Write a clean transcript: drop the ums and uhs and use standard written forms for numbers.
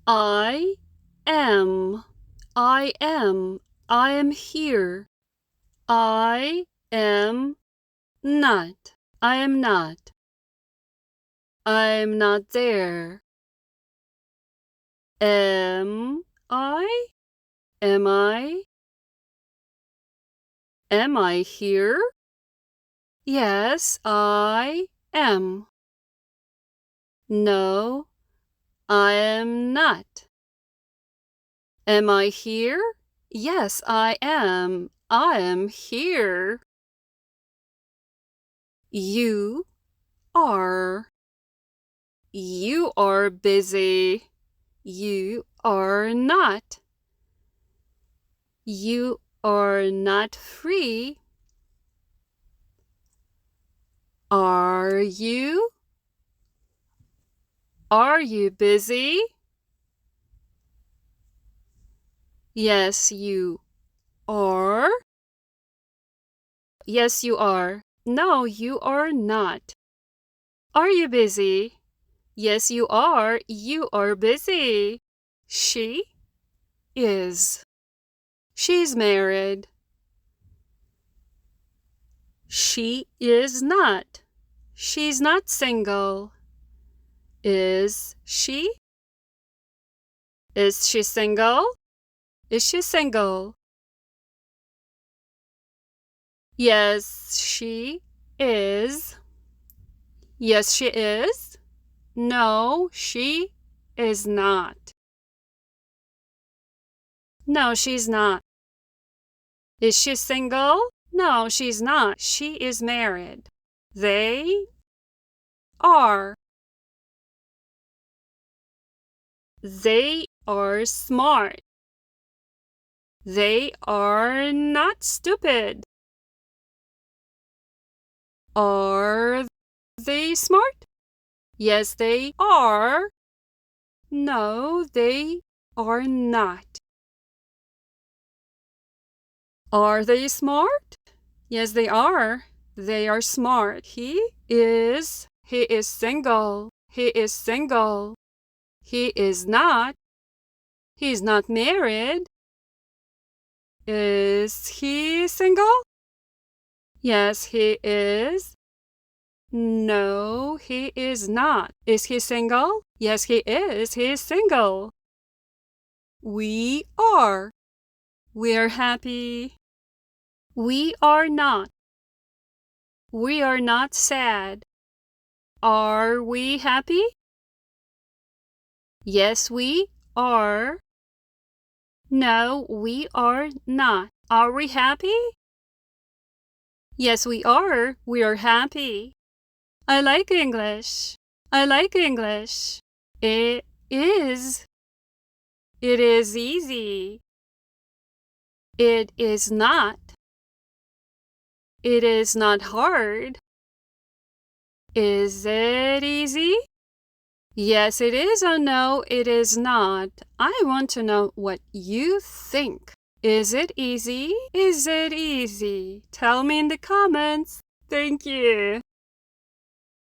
I am. I am. I am here. I am not. I am not. I'm not there. Am I? Am I? Am I here? Yes, I am. No, I am not. Am I here? Yes, I am. I am here. You are. You are busy. You are not. You are not free. Are you? Are you busy? Yes, you are. Yes, you are. No, you are not. Are you busy? Yes, you are. You are busy. She is. She's married. She is not. She's not single. Is she? Is she single? Is she single? Yes, she is. Yes, she is. No, she is not. No, she's not. Is she single? No, she's not. She is married. They are. They are smart. They are not stupid. Are they smart? Yes, they are. No, they are not. Are they smart? Yes, they are. They are smart. He is single. He is single. He is not. He's not married. Is he single? Yes, he is. No, he is not. Is he single? Yes, he is. He is single. We are. We are happy. We are not. We are not sad. Are we happy? Yes, we are. No, we are not. Are we happy? Yes, we are. We are happy. I like English. I like English. It is. It is easy. It is not. It is not hard. Is it easy? Yes, it is. Oh, no, it is not. I want to know what you think. Is it easy? Is it easy? Tell me in the comments. Thank you.